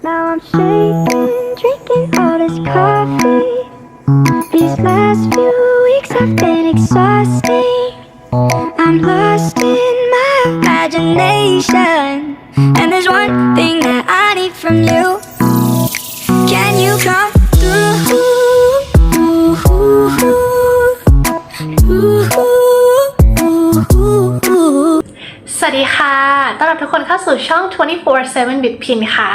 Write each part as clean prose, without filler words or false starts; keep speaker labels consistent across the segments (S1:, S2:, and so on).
S1: Now I'm shaking, drinking all this coffee. These last few weeks have been exhausting. I'm lost in my imagination, and there's one thing that I need from you. Can you come through? Ooh.
S2: สวัสดีค่ะต้อนรับทุกคนเข้าสู่ช่อง 24/7 with Pin ค่ะ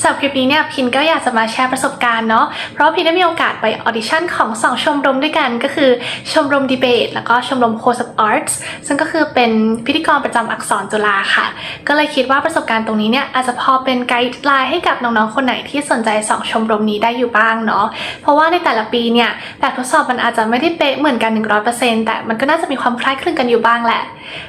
S2: สำหรับคลิปนี้เนี่ยพินก็อยากจะมาแชร์ประสบการณ์เนาะเพราะพินได้มีโอกาสไปออดิชั่นของ2ชมรมด้วยกันก็คือชมรมดีเบตแล้วก็ชมรม Host of Arts ซึ่งก็คือเป็นพิธีกรประจำอักษรจุฬาค่ะก็เลยคิดว่าประสบการณ์ตรงนี้เนี่ยอาจจะพอเป็นไกด์ไลน์ให้กับน้องๆคนไหนที่สนใจ2ชมรมนี้ได้อยู่บ้างเนาะเพราะว่าในแต่ละปีเนี่ยแบบทดสอบมันอาจจะไม่ได้เป๊ะเหมือนกัน 100% แต่มันก็น่าจะมีความคล้ายคลึงกันอยู่บ้างแหละ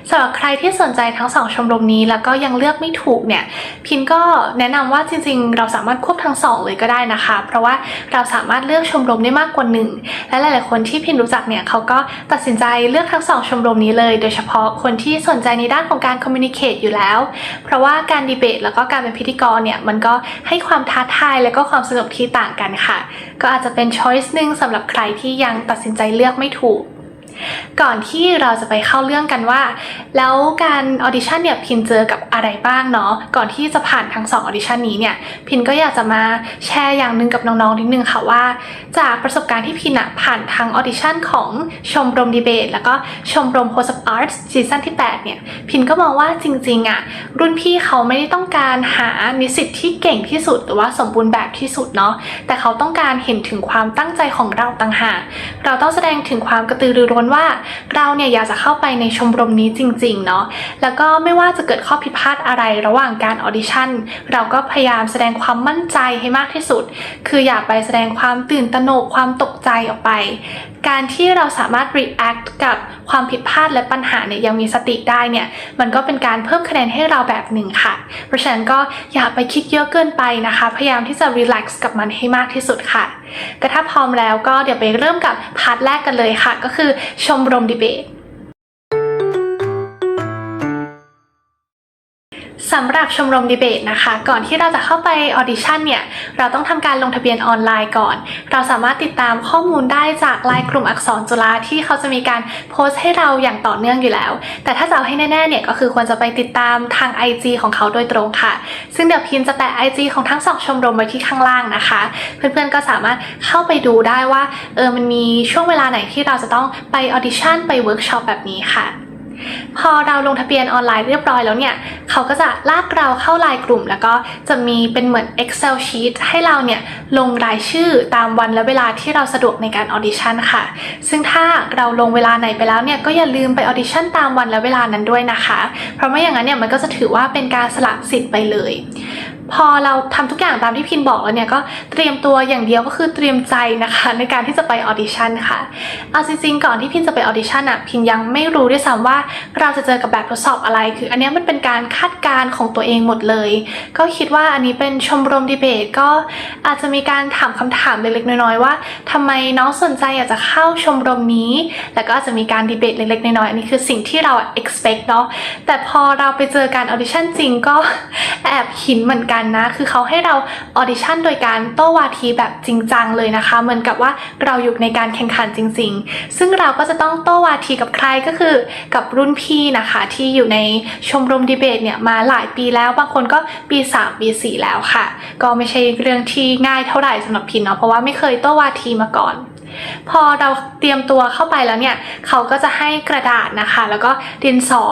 S2: สำหรับใครที่สนใจทั้ง2ชมรมนี้แล้วก็ยังเลือกไม่ถูกเนี่ยพินก็แนะนำว่าจริงๆเราสามารถควบทั้ง2เลยก็ได้นะคะเพราะว่าเราสามารถเลือกชมรมได้มากกว่า1และหลายๆคนที่พินรู้จักเนี่ยเขาก็ตัดสินใจเลือกทั้ง2ชมรมนี้เลยโดยเฉพาะคนที่สนใจในด้านของการคอมมิวนิเคตอยู่แล้วเพราะว่าการดีเบตแล้วก็การเป็นพิธีกรเนี่ยมันก็ให้ความท้าทายและก็ความสนุกที่ต่างกันค่ะก็อาจจะเป็นช้อยส์นึงสำหรับใครที่ยังตัดสินใจเลือกไม่ถูกก่อนที่เราจะไปเข้าเรื่องกันว่าแล้วการออดิชั่นเนี่ยพินเจอกับอะไรบ้างเนาะก่อนที่จะผ่านทั้ง2ออดิชั่นนี้เนี่ยพินก็อยากจะมาแชร์อย่างหนึ่งกับน้องๆนิดนึงค่ะว่าจากประสบการณ์ที่พินผ่านทั้งออดิชั่นของชมรมดีเบตแล้วก็ชมรม Host of Arts ซีซั่นที่8เนี่ยพินก็มองว่าจริงๆรุ่นพี่เขาไม่ได้ต้องการหานิสิตที่เก่งที่สุดหรือว่าสมบูรณ์แบบที่สุดเนาะแต่เขาต้องการเห็นถึงความตั้งใจของเราต่างหากเราต้องแสดงถึงความกระตือรือร้นว่าเราเนี่ยอยากจะเข้าไปในชมรมนี้จริงๆเนาะแล้วก็ไม่ว่าจะเกิดข้อผิดพลาดอะไรระหว่างการออดิชั่นเราก็พยายามแสดงความมั่นใจให้มากที่สุดคืออย่าไปแสดงความตื่นตระหนกความตกใจออกไปการที่เราสามารถ react กับความผิดพลาดและปัญหาเนี่ยยังมีสติได้เนี่ยมันก็เป็นการเพิ่มคะแนนให้เราแบบหนึ่งค่ะเพราะฉะนั้นก็อย่าไปคิดเยอะเกินไปนะคะพยายามที่จะ relax กับมันให้มากที่สุดค่ะก็ถ้าพร้อมแล้วก็เดี๋ยวไปเริ่มกับพาร์ทแรกกันเลยค่ะก็คือชมรมดีเบตสำหรับชมรมดีเบตนะคะก่อนที่เราจะเข้าไปออดิชั่นเนี่ยเราต้องทำการลงทะเบียนออนไลน์ก่อนเราสามารถติดตามข้อมูลได้จากไลน์กลุ่มอักษรจุฬาที่เขาจะมีการโพสต์ให้เราอย่างต่อเนื่องอยู่แล้วแต่ถ้าจะเอาให้แน่ๆเนี่ยก็คือควรจะไปติดตามทาง IG ของเขาโดยตรงค่ะซึ่งเดี๋ยวพินจะแปะ IG ของทั้ง2ชมรมไว้ที่ข้างล่างนะคะเพื่อนๆก็สามารถเข้าไปดูได้ว่ามันมีช่วงเวลาไหนที่เราจะต้องไปออดิชั่นไปเวิร์กช็อปแบบนี้ค่ะพอเราลงทะเบียนออนไลน์เรียบร้อยแล้วเนี่ยเขาก็จะลากเราเข้าไลน์กลุ่มแล้วก็จะมีเป็นเหมือน Excel sheet ให้เราเนี่ยลงรายชื่อตามวันและเวลาที่เราสะดวกในการออดิชั่นค่ะซึ่งถ้าเราลงเวลาไหนไปแล้วเนี่ยก็อย่าลืมไปออดิชั่นตามวันและเวลานั้นด้วยนะคะเพราะไม่อย่างนั้นเนี่ยมันก็จะถือว่าเป็นการสละสิทธิ์ไปเลยพอเราทำทุกอย่างตามที่พินบอกแล้วเนี่ยก็เตรียมตัวอย่างเดียวก็คือเตรียมใจนะคะในการที่จะไปออดิชั่นค่ะเอาจริงๆก่อนที่พินจะไปออดิชั่นพินยังไม่รู้ด้วยซ้ำว่าเราจะเจอกับแบบทดสอบอะไรคืออันนี้มันเป็นการคาดการณ์ของตัวเองหมดเลยก็คิดว่าอันนี้เป็นชมรมดีเบตก็อาจจะมีการถามคำถามเล็กๆน้อยๆว่าทำไมน้องสนใจอยากจะเข้าชมรมนี้แล้วก็อาจจะมีการดีเบตเล็กๆน้อยๆอันนี้คือสิ่งที่เรา expect เนาะแต่พอเราไปเจอการออดิชั่นจริงก็แอบหินเหมือนกันนะคือเขาให้เราออดิชั่นโดยการโต้วาทีแบบจริงจังเลยนะคะเหมือนกับว่าเราอยู่ในการแข่งขันจริงๆซึ่งเราก็จะต้องโต้วาทีกับใครก็คือกับรุ่นพี่นะคะที่อยู่ในชมรมดีเบตเนี่ยมาหลายปีแล้วบางคนก็ปี3ปี4แล้วค่ะก็ไม่ใช่เรื่องที่ง่ายเท่าไหร่สำหรับพินเนาะเพราะว่าไม่เคยโต้วาทีมาก่อนพอเราเตรียมตัวเข้าไปแล้วเนี่ยเขาก็จะให้กระดาษนะคะแล้วก็ดินสอ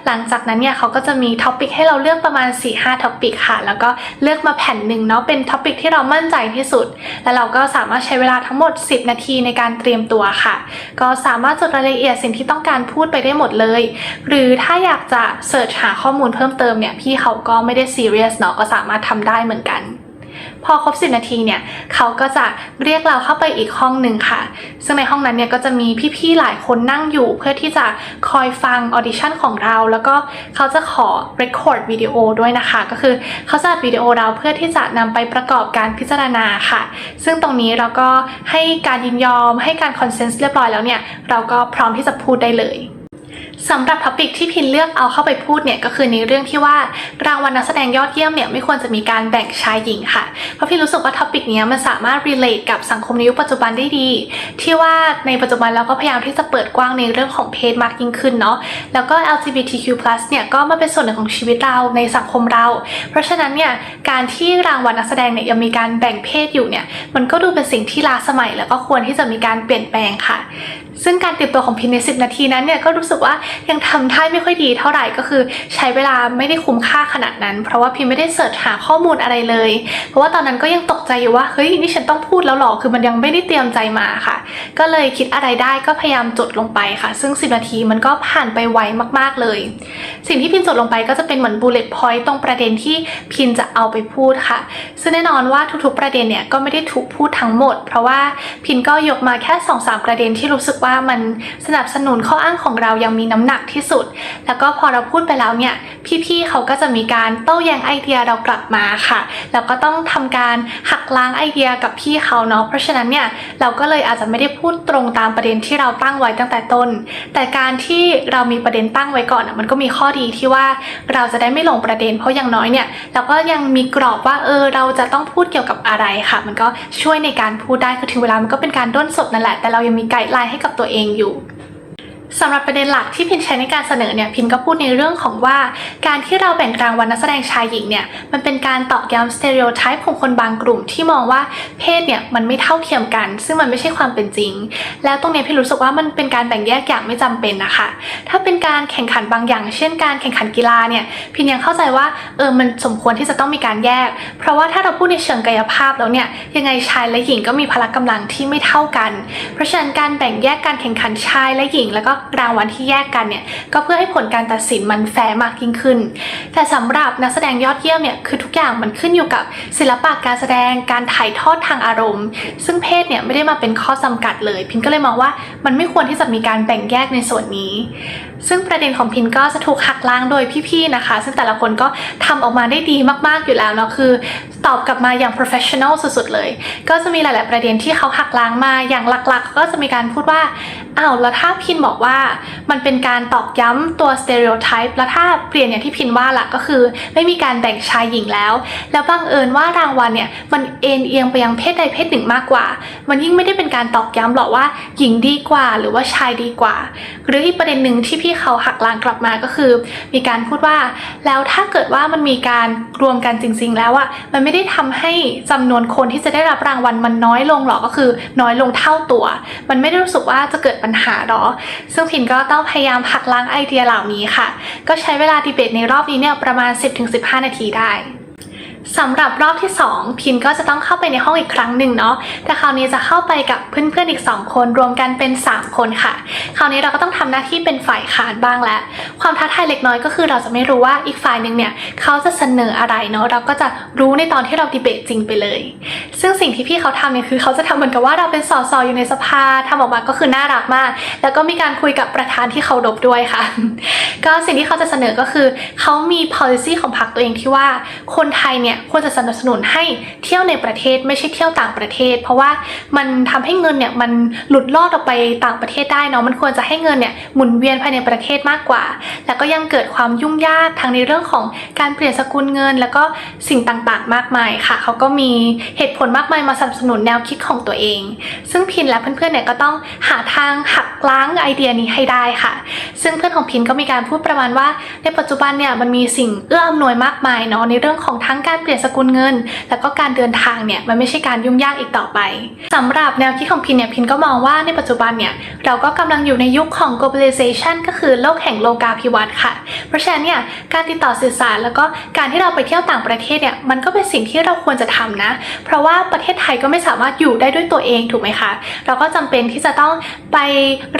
S2: หลังจากนั้นเนี่ยเขาก็จะมีท็อปิกให้เราเลือกประมาณ 4-5 ท็อปิกค่ะแล้วก็เลือกมาแผ่นหนึ่งเนาะเป็นท็อปิกที่เรามั่นใจที่สุดแล้วเราก็สามารถใช้เวลาทั้งหมด10นาทีในการเตรียมตัวค่ะก็สามารถจดรายละเอียดสิ่งที่ต้องการพูดไปได้หมดเลยหรือถ้าอยากจะเสิร์ชหาข้อมูลเพิ่มเติมเนี่ยพี่เขาก็ไม่ได้ซีเรียสเนาะก็สามารถทำได้เหมือนกันพอครบ10นาทีเนี่ยเขาก็จะเรียกเราเข้าไปอีกห้องหนึ่งค่ะซึ่งในห้องนั้นเนี่ยก็จะมีพี่ๆหลายคนนั่งอยู่เพื่อที่จะคอยฟังออดิชั่นของเราแล้วก็เขาจะขอ record วิดีโอด้วยนะคะก็คือเขาจะอัดวิดีโอเราเพื่อที่จะนำไปประกอบการพิจารณาค่ะซึ่งตรงนี้เราก็ให้การยินยอมให้การคอนเซนส์เรียบร้อยแล้วเนี่ยเราก็พร้อมที่จะพูดได้เลย สำหรับท็อปิกที่พินเลือกเอาเข้าไปพูดเนี่ยก็คือในเรื่องที่ว่ารางวัลนักแสดงยอดเยี่ยมเนี่ยไม่ควรจะมีการแบ่งชายหญิงค่ะเพราะพินรู้สึกว่าท็อปิกนี้มันสามารถ relate กับสังคมในยุคปัจจุบันได้ดีที่ว่าในปัจจุบันเราก็พยายามที่จะเปิดกว้างในเรื่องของเพศมากยิ่งขึ้นเนาะแล้วก็ LGBTQ+ เนี่ยก็มาเป็นส่วนหนึ่งของชีวิตเราในสังคมเราเพราะฉะนั้นเนี่ยการที่รางวัลนักแสดงเนี่ยยังมีการแบ่งเพศอยู่เนี่ยมันก็ดูเป็นสิ่งที่ล้าสมัยแล้วก็ควรที่จะมีการเปลี่ยนแปลงค่ะซึ่งการเตรียมตัวของพินใน10 นาทีนั้นเนี่ยก็รู้สึกว่ายังทำได้ไม่ค่อยดีเท่าไหร่ก็คือใช้เวลาไม่ได้คุ้มค่าขนาดนั้นเพราะว่าพินไม่ได้เสิร์ชหาข้อมูลอะไรเลยเพราะว่าตอนนั้นก็ยังตกใจอยู่ว่าเฮ้ยนี่ฉันต้องพูดแล้วหรอคือมันยังไม่ได้เตรียมใจมาค่ะก็เลยคิดอะไรได้ก็พยายามจดลงไปค่ะซึ่ง10 นาทีมันก็ผ่านไปไวมากๆเลยสิ่งที่พินจดลงไปก็จะเป็นเหมือน bullet point ตรงประเด็นที่พินจะเอาไปพูดค่ะซึ่งแน่นอนว่าทุกๆประเด็นเนี่ยก็ไม่ได้ถูกพูดทั้งหมดเพราะว่าพินก็ยกมาแค่ 2-3 ประเด็นที่รู้สึกว่ามันสนับสนุนข้ออ้างของเรายังมีน้ำหนักที่สุดแล้วก็พอเราพูดไปแล้วเนี่ยพี่ๆเขาก็จะมีการโต้แย้งไอเดียเรากลับมาค่ะแล้วก็ต้องทำการหักล้างไอเดียกับพี่เขาเนาะเพราะฉะนั้นเนี่ยเราก็เลยอาจจะไม่ได้พูดตรงตามประเด็นที่เราตั้งไว้ตั้งแต่ต้นแต่การที่เรามีประเด็นตั้งไว้ก่อนมันก็มีข้อดีที่ว่าเราจะได้ไม่หลงประเด็นเพราะอย่างน้อยเนี่ยเราก็ยังมีกรอบว่าเราจะต้องพูดเกี่ยวกับอะไรค่ะมันก็ช่วยในการพูดได้คือถึงเวลามันก็เป็นการด้นสดนั่นแหละแต่เรายังมีไกด์ไลน์ให้กับตัวเองอยู่สำหรับประเด็นหลักที่พินใช้ในการเสนอเนี่ยพินก็พูดในเรื่องของว่าการที่เราแบ่งรางวัลนักแสดงชายหญิงเนี่ยมันเป็นการตอกย้ำสเตอริโอไทป์ของคนบางกลุ่มที่มองว่าเพศเนี่ยมันไม่เท่าเทียมกันซึ่งมันไม่ใช่ความเป็นจริงแล้วตรงนี้พินรู้สึกว่ามันเป็นการแบ่งแยกอย่างไม่จำเป็นนะคะถ้าเป็นการแข่งขันบางอย่างเช่นการแข่งขันกีฬาเนี่ยพินยังเข้าใจว่ามันสมควรที่จะต้องมีการแยกเพราะว่าถ้าเราพูดในเชิงกายภาพแล้วเนี่ยยังไงชายและหญิงก็มีพละกำลังที่ไม่เท่ากันเพราะฉะนั้นการแบ่งแยกการแข่งขันชายและหญิงแล้วก็รางวัลที่แยกกันเนี่ยก็เพื่อให้ผลการตัดสินมันแฟร์มากยิ่งขึ้นแต่สำหรับนักแสดงยอดเยี่ยมเนี่ยคือทุกอย่างมันขึ้นอยู่กับศิลปะการแสดงการถ่ายทอดทางอารมณ์ซึ่งเพศเนี่ยไม่ได้มาเป็นข้อจำกัดเลยพินก็เลยมองว่ามันไม่ควรที่จะมีการแบ่งแยกในส่วนนี้ซึ่งประเด็นของพินก็จะถูกหักล้างโดยพี่ๆนะคะซึ่งแต่ละคนก็ทำออกมาได้ดีมากๆอยู่แล้วเนาะคือตอบกลับมาอย่าง professional สุดๆเลยก็จะมีหลายๆประเด็นที่เขาหักล้างมาอย่างหลักๆก็จะมีการพูดว่าแล้วถ้าพินบอกว่ามันเป็นการตอกย้ำตัว stereotype แล้วถ้าเปลี่ยนอย่างที่พินว่าล่ะก็คือไม่มีการแบ่งชายหญิงแล้วบังเอิญว่ารางวัลเนี่ยมันเอ็นเอียงไปยังเพศใดเพศหนึ่งมากกว่ามันยิ่งไม่ได้เป็นการตอกย้ำหรอกว่าหญิงดีกว่าหรือว่าชายดีกว่าหรืออีกประเด็นหนึ่งที่พี่เขาหักล้างกลับมาก็คือมีการพูดว่าแล้วถ้าเกิดว่ามันมีการรวมกันจริงๆแล้วมันไม่ได้ทำให้จำนวนคนที่จะได้รับรางวัลมันน้อยลงหรอกก็คือน้อยลงเท่าตัวมันไม่ได้รู้สึกว่าจะเกิดปัญหาหรอซึ่งพินก็ต้องพยายามหักล้างไอเดียเหล่านี้ค่ะก็ใช้เวลาดีเบตในรอบนี้เนี่ยประมาณ 10-15 นาทีได้สำหรับรอบที่2พินก็จะต้องเข้าไปในห้องอีกครั้งหนึ่งเนาะแต่คราวนี้จะเข้าไปกับเพื่อนๆอีก2คนรวมกันเป็น3คนค่ะคราวนี้เราก็ต้องทำหน้าที่เป็นฝ่ายค้านบ้างแล้วความท้าทายเล็กน้อยก็คือเราจะไม่รู้ว่าอีกฝ่ายหนึ่งเนี่ยเขาจะเสนออะไรเนาะเราก็จะรู้ในตอนที่เราดีเบตจริงไปเลยซึ่งสิ่งที่พี่เขาทำเนี่ยคือเขาจะทำเหมือนกับว่าเราเป็นสสอยู่ในสภาทำออกมาก็คือน่ารักมากแล้วก็มีการคุยกับประธานที่เคารพด้วยค่ะก็สิ่งที่เขาจะเสนอก็คือเขามี policy ของพรรคตัวเองที่ว่าคนไทยเนี่ยควรจะสนับสนุนให้เที่ยวในประเทศไม่ใช่เที่ยวต่างประเทศเพราะว่ามันทำให้เงินเนี่ยมันหลุดลอดออกไปต่างประเทศได้เนาะมันควรจะให้เงินเนี่ยหมุนเวียนภายในประเทศมากกว่าแล้วก็ยังเกิดความยุ่งยากทั้งในเรื่องของการเปลี่ยนสกุลเงินแล้วก็สิ่งต่างๆมากมายค่ะเขาก็มีเหตุผลมากมายมาสนับสนุนแนวคิดของตัวเองซึ่งพินและเพื่อนๆเนี่ยก็ต้องหาทางหักล้างไอเดียนี้ให้ได้ค่ะซึ่งเพื่อนของพินก็มีการพูดประมาณว่าในปัจจุบันเนี่ยมันมีสิ่งเอื้ออำนวยมากมายเนาะในเรื่องของทั้งการเปลี่ยนสกุลเงินแล้วก็การเดินทางเนี่ยมันไม่ใช่การยุ่งยากอีกต่อไปสำหรับแนวคิดของพินเนี่ยพินก็มองว่าในปัจจุบันเนี่ยเราก็กำลังอยู่ในยุคของ globalization ก็คือโลกแห่งโลกาภิวัตน์ค่ะเพราะฉะนั้นเนี่ยการติดต่อสื่อสารแล้วก็การที่เราไปเที่ยวต่างประเทศเนี่ยมันก็เป็นสิ่งที่เราควรจะทำนะเพราะว่าประเทศไทยก็ไม่สามารถอยู่ได้ด้วยตัวเองถูกไหมคะเราก็จำเป็นที่จะต้องไป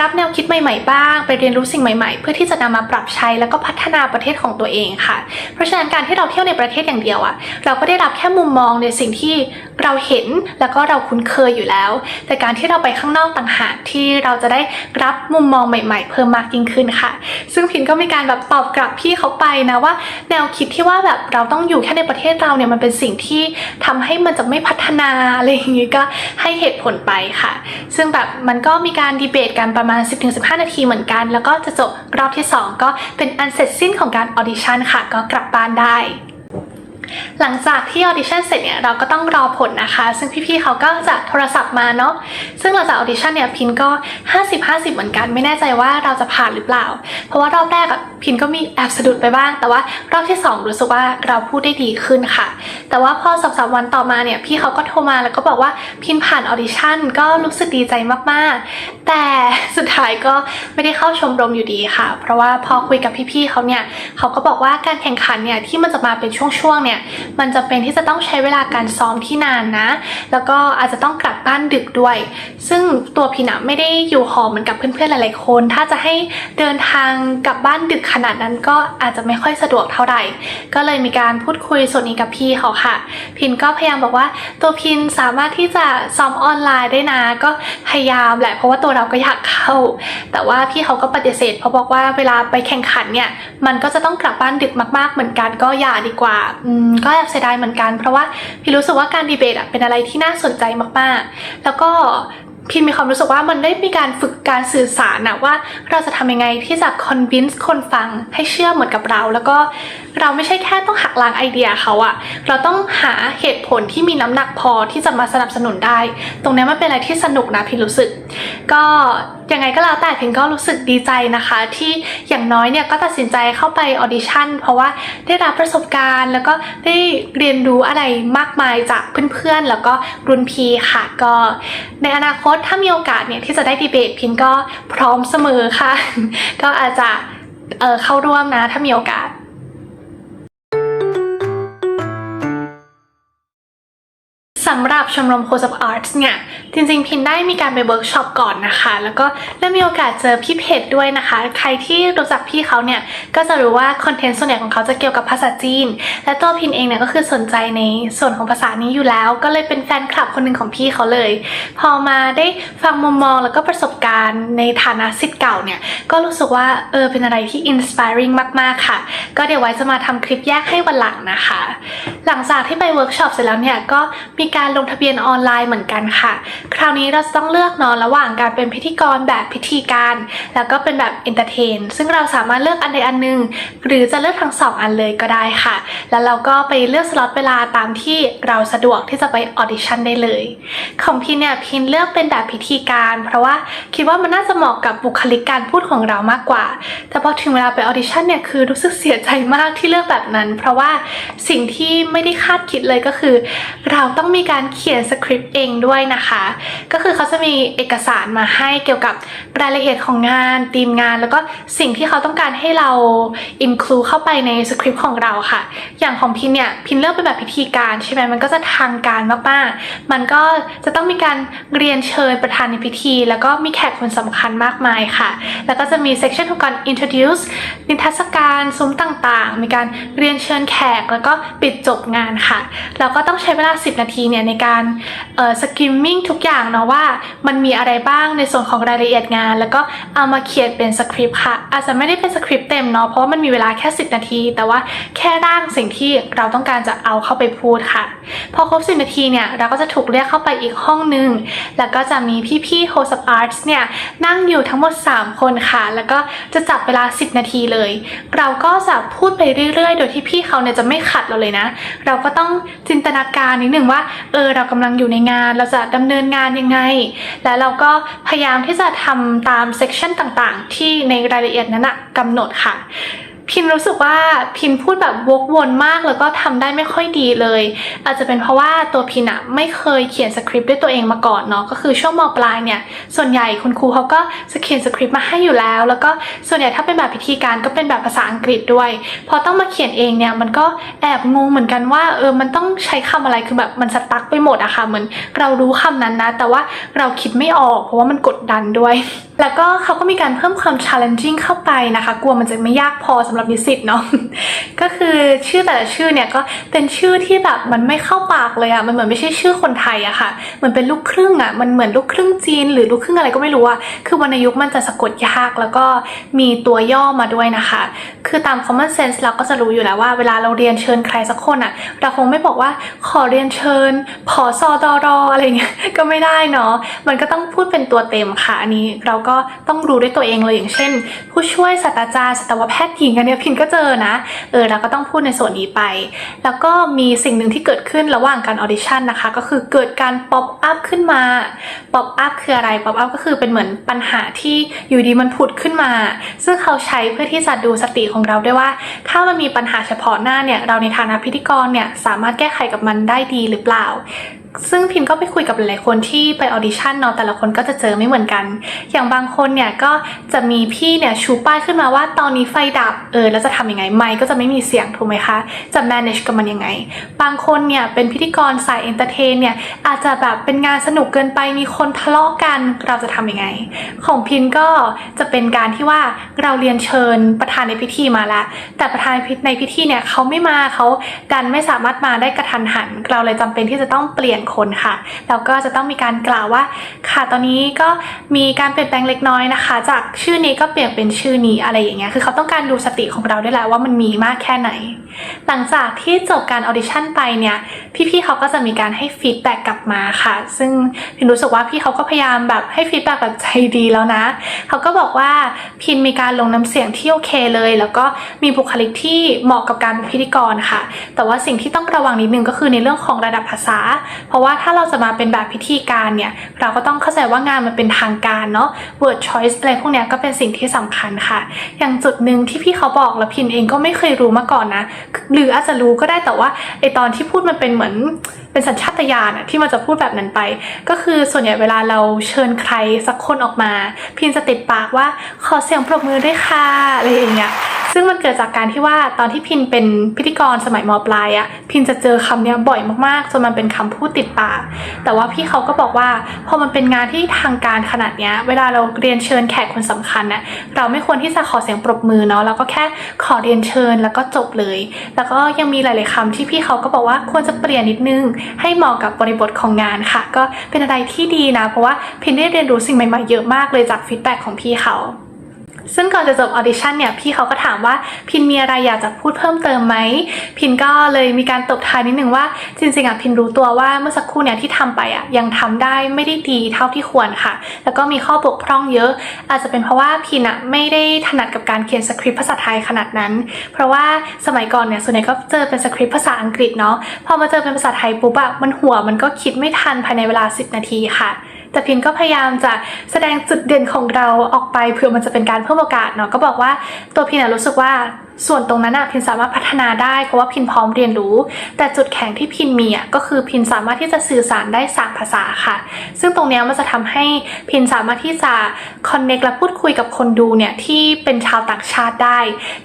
S2: รับแนวคิดใหม่ๆบ้างไปเรียนรู้สิ่งใหม่ๆเพื่อที่จะนำมาปรับใช้แล้วก็พัฒนาประเทศของตัวเองค่ะเพราะฉะนั้นการที่เราเที่ยวในประเทศอย่างเดียว เราก็ได้รับแค่มุมมองในสิ่งที่เราเห็นแล้วก็เราคุ้นเคยอยู่แล้วแต่การที่เราไปข้างนอกต่างหากที่เราจะได้รับมุมมองใหม่ๆเพิ่มมากยิ่งขึ้นค่ะซึ่งพินก็มีการแบบตอบกลับพี่เขาไปนะว่าแนวคิดที่ว่าแบบเราต้องอยู่แค่ในประเทศเราเนี่ยมันเป็นสิ่งที่ทำให้มันจะไม่พัฒนาอะไรอย่างงี้ก็ให้เหตุผลไปค่ะซึ่งแบบมันก็มีการดีเบตกันประมาณ 10-15 นาทีเหมือนกันแล้วก็จะจบรอบที่2ก็เป็นอันเสร็จสิ้นของการออดิชั่นค่ะก็กลับบ้านได้หลังจากที่ออดิชั่นเสร็จเนี่ยเราก็ต้องรอผลนะคะซึ่งพี่ๆเขาก็จะโทรศัพท์มาเนาะซึ่งหลังจากออดิชั่นเนี่ยพินก็50-50เหมือนกันไม่แน่ใจว่าเราจะผ่านหรือเปล่าเพราะว่ารอบแรกอะพินก็มีแอบสะดุดไปบ้างแต่ว่ารอบที่2รู้สึกว่าเราพูดได้ดีขึ้นค่ะแต่ว่าพอ2-3 วันต่อมาเนี่ยพี่เขาก็โทรมาแล้วก็บอกว่าพินผ่านออดิชั่นก็รู้สึกดีใจมากๆแต่สุดท้ายก็ไม่ได้เข้าชมรมอยู่ดีค่ะเพราะว่าพอคุยกับพี่ๆเขาเนี่ยเขาก็บอกว่าการแข่งขันเนี่ยที่มันจะมาเป็นช่วงๆเนี่ยมันจะเป็นที่จะต้องใช้เวลาการซ้อมที่นานนะแล้วก็อาจจะต้องกลับบ้านดึกด้วยซึ่งตัวพินไม่ได้อยู่หอเหมือนกับเพื่อนๆหลายๆคนถ้าจะให้เดินทางกลับบ้านดึกขนาดนั้นก็อาจจะไม่ค่อยสะดวกเท่าไหร่ก็เลยมีการพูดคุยส่วนนี้กับพี่เขาค่ะพินก็พยายามบอกว่าตัวพินสามารถที่จะซ้อมออนไลน์ได้นะก็พยายามแหละเพราะว่าตัวเราก็อยากเข้าแต่ว่าพี่เขาก็ปฏิเสธเพราะบอกว่าเวลาไปแข่งขันเนี่ยมันก็จะต้องกลับบ้านดึกมากๆเหมือนกันก็อย่าดีกว่าก็แอบเสียดายเหมือนกันเพราะว่าพี่รู้สึกว่าการดีเบตเป็นอะไรที่น่าสนใจมากๆแล้วก็พิมมีความรู้สึกว่ามันได้มีการฝึกการสื่อสารว่าเราจะทำยังไงที่จะ convince คนฟังให้เชื่อเหมือนกับเราแล้วก็เราไม่ใช่แค่ต้องหักล้างไอเดียเขาเราต้องหาเหตุผลที่มีน้ำหนักพอที่จะมาสนับสนุนได้ตรงนี้มันเป็นอะไรที่สนุกนะพิมรู้สึกก็ยังไงก็แล้วแต่พิมก็รู้สึกดีใจนะคะที่อย่างน้อยเนี่ยก็ตัดสินใจเข้าไปออดิชั่นเพราะว่าได้รับประสบการณ์แล้วก็ได้เรียนรู้อะไรมากมายจากเพื่อนๆแล้วก็รุ่นพี่ค่ะก็ในอนาคตถ้ามีโอกาสเนี่ยที่จะได้ดีเบตพิมก็พร้อมเสมอค่ะ ก็อาจจะเข้าร่วมนะถ้ามีโอกาสสำหรับชมรม Host of Arts เนี่ยจริงๆพินได้มีการไปเวิร์กช็อปก่อนนะคะแล้วก็ได้มีโอกาสเจอพี่เพจด้วยนะคะใครที่รู้จักพี่เขาเนี่ยก็จะรู้ว่าคอนเทนต์ส่วนใหญ่ของเขาจะเกี่ยวกับภาษาจีนและตัวพินเองเนี่ยก็คือสนใจในส่วนของภาษานี้อยู่แล้วก็เลยเป็นแฟนคลับคนหนึ่งของพี่เขาเลยพอมาได้ฟังมุมมองแล้วก็ประสบการณ์ในฐานะศิษย์เก่าเนี่ยก็รู้สึกว่าเป็นอะไรที่ inspiring มากๆค่ะก็เดี๋ยวไว้จะมาทำคลิปแยกให้วันหลังนะคะหลังจากที่ไปเวิร์กช็อปเสร็จแล้วเนี่ยก็มีการลงทะเบียนออนไลน์เหมือนกันค่ะคราวนี้เราจะต้องเลือกเนาะระหว่างการเป็นพิธีกรแบบพิธีการแล้วก็เป็นแบบเอนเตอร์เทนซึ่งเราสามารถเลือกอันใดอันหนึ่งหรือจะเลือกทั้ง2อันเลยก็ได้ค่ะแล้วเราก็ไปเลือกสล็อตเวลาตามที่เราสะดวกที่จะไปออดิชั่นได้เลยของพินเนี่ยพินเลือกเป็นแบบพิธีการเพราะว่าคิดว่ามันน่าจะเหมาะกับบุคลิกการพูดของเรามากกว่าแต่พอถึงเวลาไปออดิชั่นเนี่ยคือรู้สึกเสียใจมากที่เลือกแบบนั้นเพราะว่าสิ่งที่ไม่ได้คาดคิดเลยก็คือเราต้องมีการเขียนสคริปต์เองด้วยนะคะก็คือเขาจะมีเอกสารมาให้เกี่ยวกับรายละเอียดของงานทีมงานแล้วก็สิ่งที่เขาต้องการให้เรา include เข้าไปในสคริปต์ของเราค่ะอย่างของพินเนี่ยพินเลือกเป็นแบบพิธีการใช่ไหมมันก็จะทางการมากๆมันก็จะต้องมีการเรียนเชิญประธานในพิธีแล้วก็มีแขกคนสำคัญมากมายค่ะแล้วก็จะมี section ของการ introduce นิทรรศการซุ้มต่างๆมีการเรียนเชิญแขกแล้วก็ปิดจบงานค่ะแล้วก็ต้องใช้เวลา10 นาทีเนี่ยในการสกิมมิ่งทุกอย่างเนาะว่ามันมีอะไรบ้างในส่วนของรายละเอียดงานแล้วก็เอามาเขียนเป็นสคริปต์ค่ะอาจจะไม่ได้เป็นสคริปต์เต็มเนาะเพราะว่ามันมีเวลาแค่10 นาทีแต่ว่าแค่ร่างสิ่งที่เราต้องการจะเอาเข้าไปพูดค่ะพอครบ10 นาทีเนี่ยเราก็จะถูกเรียกเข้าไปอีกห้องนึงแล้วก็จะมีพี่ๆ Host of Arts เนี่ยนั่งอยู่ทั้งหมด3 คนค่ะแล้วก็จะจับเวลา10 นาทีเลยเราก็จะพูดไปเรื่อยๆโดยที่พี่เขาเนี่ยจะไม่ขัดเราเลยนะเราก็ต้องจินตนาการนิดนึงว่าเรากำลังอยู่ในงานเราจะดำเนินงานยังไงแล้วเราก็พยายามที่จะทำตามเซกชันต่างๆที่ในรายละเอียดนั้นกำหนดค่ะพินรู้สึกว่าพินพูดแบบวกวนมากแล้วก็ทำได้ไม่ค่อยดีเลยอาจจะเป็นเพราะว่าตัวพินไม่เคยเขียนสคริปต์ด้วยตัวเองมาก่อนเนาะก็คือช่วงม.ปลายเนี่ยส่วนใหญ่คุณครูเขาก็จะเขียนสคริปต์มาให้อยู่แล้วแล้วก็ส่วนใหญ่ถ้าเป็นแบบพิธีการก็เป็นแบบภาษาอังกฤษด้วยพอต้องมาเขียนเองเนี่ยมันก็แอบงงเหมือนกันว่ามันต้องใช้คำอะไรคือแบบมันสตั๊กไปหมดอะค่ะเหมือนเรารู้คำนั้นนะแต่ว่าเราคิดไม่ออกเพราะว่ามันกดดันด้วย แล้วก็เขาก็มีการเพิ่มความ challenging เข้าไปนะคะกลัวมันจะไม่ยากพอสำหรับนิสิตเนาะ ก็คือชื่อแต่ละชื่อเนี่ยก็เป็นชื่อที่แบบมันไม่เข้าปากเลยอะมันเหมือนไม่ใช่ชื่อคนไทยอะค่ะเหมือนเป็นลูกครึ่งอะมันเหมือนลูกครึ่งจีนหรือลูกครึ่งอะไรก็ไม่รู้อะคือวรรณยุกต์มันจะสะกดยากแล้วก็มีตัวย่อมาด้วยนะคะคือตาม common sense เราก็จะรู้อยู่แล้วว่าเวลาเราเรียนเชิญใครสักคนอะเราคงไม่บอกว่าขอเรียนเชิญผอสดรอะไรเงี้ยก็ไม่ได้เนาะมันก็ต้องพูดเป็นตัวเต็มค่ะอันนี้เราก็ต้องรู้ด้วยตัวเองเลยอย่างเช่นผู้ช่วยศาสตราจารย์สัตวแพทย์หญิงอันนี้พินก็เจอนะเราก็ต้องพูดในส่วนนี้ไปแล้วก็มีสิ่งหนึ่งที่เกิดขึ้นระหว่างการออดิชั่นนะคะก็คือเกิดการป๊อปอัพขึ้นมาป๊อปอัพคืออะไรป๊อปอัพก็คือเป็นเหมือนปัญหาที่อยู่ดีมันผุดขึ้นมาซึ่งเขาใช้เพื่อที่จะดูสติของเราด้วยว่าถ้ามันมีปัญหาเฉพาะหน้าเนี่ยเราในฐานะพิธีกรเนี่ยสามารถแก้ไขกับมันได้ดีหรือเปล่าซึ่งพิมก็ไปคุยกับหลายๆคนที่ไปออดิชั่นเนาะแต่ละคนก็จะเจอไม่เหมือนกันอย่างบางคนเนี่ยก็จะมีพี่เนี่ยชูป้ายขึ้นมาว่าตอนนี้ไฟดับแล้วจะทำยังไงไมค์ก็จะไม่มีเสียงถูกไหมคะจะ manage กับมันยังไงบางคนเนี่ยเป็นพิธีกรสายเอนเตอร์เทนเนี่ยอาจจะแบบเป็นงานสนุกเกินไปมีคนทะเลาะกันเราจะทำยังไงของพิมก็จะเป็นการที่ว่าเราเรียนเชิญประธานในพิธีมาแล้วแต่ประธานในพิธีเนี่ยเขาไม่มาเขาดันไม่สามารถมาได้กระทันหันเราเลยจำเป็นที่จะต้องเปลี่ยนคนค่ะแล้วก็จะต้องมีการกล่าวว่าค่ะตอนนี้ก็มีการเปลี่ยนแปลงเล็กน้อยนะคะจากชื่อนี้ก็เปลี่ยนเป็นชื่อนี้อะไรอย่างเงี้ยคือเขาต้องการดูสติของเราด้วยแหละว่ามันมีมากแค่ไหนหลังจากที่จบการออดิชั่นไปเนี่ยพี่ๆเขาก็จะมีการให้ฟีดแบ็กกลับมาค่ะซึ่งพินรู้สึกว่าพี่เขาก็พยายามแบบให้ฟีดแบ็กแบบใจดีแล้วนะเขาก็บอกว่าพินมีการลงน้ำเสียงที่โอเคเลยแล้วก็มีบุคลิกที่เหมาะกับการเป็นพิธีกรค่ะแต่ว่าสิ่งที่ต้องระวังนิดนึงก็คือในเรื่องของระดับภาษาเพราะว่าถ้าเราจะมาเป็นแบบพิธีการเนี่ยเราก็ต้องเข้าใจว่างานมันเป็นทางการเนาะ word choice อะไรพวกเนี้ยก็เป็นสิ่งที่สำคัญค่ะอย่างจุดหนึ่งที่พี่เขาบอกแล้วพินเองก็ไม่เคยรู้มาก่อนนะหรืออาจจะรู้ก็ได้แต่ว่าไอตอนที่พูดมันเป็นเหมือนเป็นสัญชาตญาณอะที่มันจะพูดแบบนั้นไปก็คือส่วนใหญ่เวลาเราเชิญใครสักคนออกมาพินจะติดปากว่าขอเสียงปรบมือด้วยค่ะอะไรอย่างเงี้ยซึ่งมันเกิดจากการที่ว่าตอนที่พินเป็นพิธีกรสมัยม.ปลายอะพินจะเจอคำนี้บ่อยมากๆจนมันเป็นคำพูดติดปากแต่ว่าพี่เขาก็บอกว่าพอมันเป็นงานที่ทางการขนาดเนี้ยเวลาเราเรียนเชิญแขกคนสำคัญน่ะเราไม่ควรที่จะขอเสียงปรบมือเนาะเราก็แค่ขอเรียนเชิญแล้วก็จบเลยแล้วก็ยังมีหลายๆคำที่พี่เขาก็บอกว่าควรจะเปลี่ยนนิดนึงให้เหมาะกับบริบทของงานค่ะก็เป็นอะไรที่ดีนะเพราะว่าพินได้เรียนรู้สิ่งใหม่ๆเยอะมากเลยจากฟีดแบ็กของพี่เขาซึ่งก่อนจะจบออดิชั่นเนี่ยพี่เขาก็ถามว่าพินมีอะไรอยากจะพูดเพิ่มเติมไหมพินก็เลยมีการตบท้ายนิดนึงว่าจริงๆพินรู้ตัวว่าเมื่อสักครู่เนี่ยที่ทำไปยังทำได้ไม่ได้ดีเท่าที่ควรค่ะแล้วก็มีข้อบกพร่องเยอะอาจจะเป็นเพราะว่าพินไม่ได้ถนัดกับการเขียนสคริปต์ภาษาไทยขนาดนั้นเพราะว่าสมัยก่อนเนี่ยส่วนใหญ่ก็เจอเป็นสคริปต์ภาษาอังกฤษเนาะพอมาเจอเป็นภาษาไทยปุ๊บมันก็คิดไม่ทันภายในเวลา10 นาทีค่ะแต่พินก็พยายามจะแสดงจุดเด่นของเราออกไปเพื่อมันจะเป็นการเพิ่มโอกาสเนาะก็บอกว่าตัวพินรู้สึกว่าส่วนตรงนั้นพินสามารถพัฒนาได้เพราะว่าพินพร้อมเรียนรู้แต่จุดแข็งที่พินมีก็คือพินสามารถที่จะสื่อสารได้3 ภาษาค่ะซึ่งตรงนี้มันจะทำให้พินสามารถที่จะคอนเนคและพูดคุยกับคนดูเนี่ยที่เป็นชาวต่างชาติได้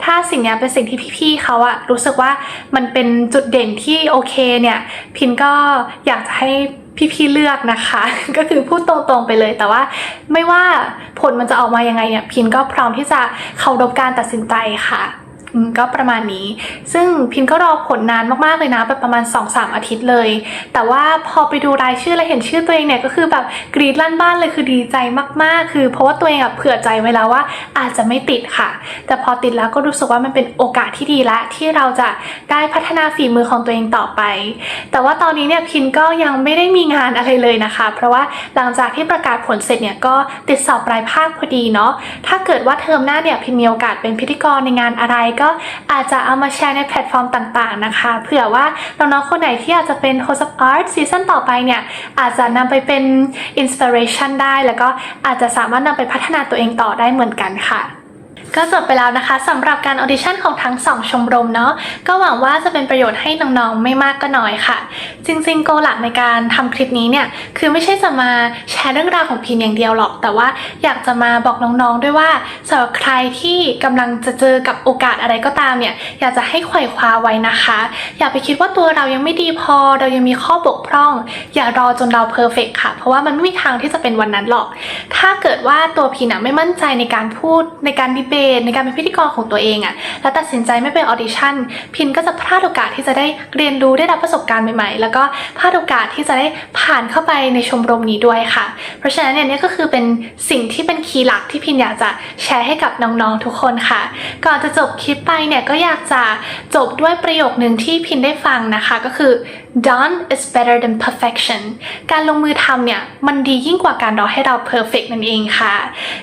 S2: ถ้าสิ่งนี้เป็นสิ่งที่พี่ๆเขารู้สึกว่ามันเป็นจุดเด่นที่โอเคเนี่ยพินก็อยากจะให้พี่ๆเลือกนะคะก็คือพูดตรงๆไปเลยแต่ว่าไม่ว่าผลมันจะออกมายังไงเนี่ยพินก็พร้อมที่จะเคารพการตัดสินใจค่ะก็ประมาณนี้ซึ่งพินก็รอผลนานมากๆเลยนะประมาณ 2-3 อาทิตย์เลยแต่ว่าพอไปดูรายชื่อและเห็นชื่อตัวเองเนี่ยก็คือแบบกรี๊ดลั่นบ้านเลยคือดีใจมากๆคือเพราะว่าตัวเองเผื่อใจไว้แล้วว่าอาจจะไม่ติดค่ะแต่พอติดแล้วก็รู้สึกว่ามันเป็นโอกาสที่ดีละที่เราจะได้พัฒนาฝีมือของตัวเองต่อไปแต่ว่าตอนนี้เนี่ยพินก็ยังไม่ได้มีงานอะไรเลยนะคะเพราะว่าหลังจากที่ประกาศผลเสร็จเนี่ยก็ติดสอบปลายภาคพอดีเนาะถ้าเกิดว่าเทอมหน้าเนี่ยพินมีโอกาสเป็นพิธีกรในงานอะไรก็อาจจะเอามาแชร์ในแพลตฟอร์มต่างๆนะคะเผื่อว่าน้องๆคนไหนที่อาจจะเป็น Host of Art ซีซั่นต่อไปเนี่ยอาจจะนำไปเป็น inspiration ได้แล้วก็อาจจะสามารถนำไปพัฒนาตัวเองต่อได้เหมือนกันค่ะ ก็จบไปแล้วนะคะสำหรับการออดิชั่นของทั้ง2ชมรมเนาะก็หวังว่าจะเป็นประโยชน์ให้น้องๆไม่มากก็น้อยค่ะจริงๆโกหลักในการทำคลิปนี้เนี่ยคือไม่ใช่จะมาแชร์เรื่องราวของพินอย่างเดียวหรอกแต่ว่าอยากจะมาบอกน้องๆด้วยว่าสำหรับใครที่กำลังจะเจอกับโอกาสอะไรก็ตามเนี่ยอยากจะให้ไขว่คว้าไว้นะคะอย่าไปคิดว่าตัวเรายังไม่ดีพอเรายังมีข้อบกพร่องอย่ารอจนเราเพอร์เฟกต์ค่ะเพราะว่ามันไม่มีทางที่จะเป็นวันนั้นหรอกถ้าเกิดว่าตัวพินไม่มั่นใจในการพูดในการดีเบตในการเป็นพิธีกรของตัวเองแล้วตัดสินใจไม่เป็นออดิชั่นพินก็จะพลาดโอกาสที่จะได้เรียนรู้ได้รับประสบการณ์ใหม่ๆแล้วก็พลาดโอกาสที่จะได้ผ่านเข้าไปในชมรมนี้ด้วยค่ะเพราะฉะนั้นเนี่ยนี่ก็คือเป็นสิ่งที่เป็นคีย์หลักที่พินอยากจะแชร์ให้กับน้องๆทุกคนค่ะก่อนจะจบคลิปไปเนี่ยก็อยากจะจบด้วยประโยคนึงที่พินได้ฟังนะคะก็คือ done is better than perfection การลงมือทำเนี่ยมันดียิ่งกว่าการรอให้เรา perfect นั่นเองค่ะ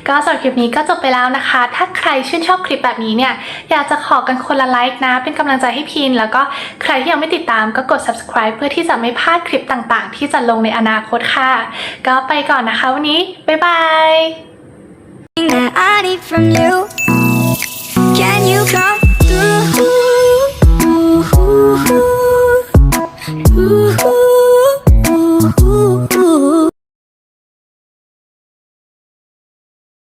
S2: ก็สำหรับคลิปนี้ก็จบไปแล้วนะคะถ้าใครชื่นชอบคลิปแบบนี้เนี่ยอยากจะขอกันคนละไลค์นะเป็นกำลังใจให้พินแล้วก็ใครที่ยังไม่ติดตามก็กด subscribe เพื่อที่จะไม่พลาดคลิปต่างๆที่จะลงในอนาคตค่ะก็ไปก่อนนะคะวันนี้บ๊ายบาย
S1: that I need from you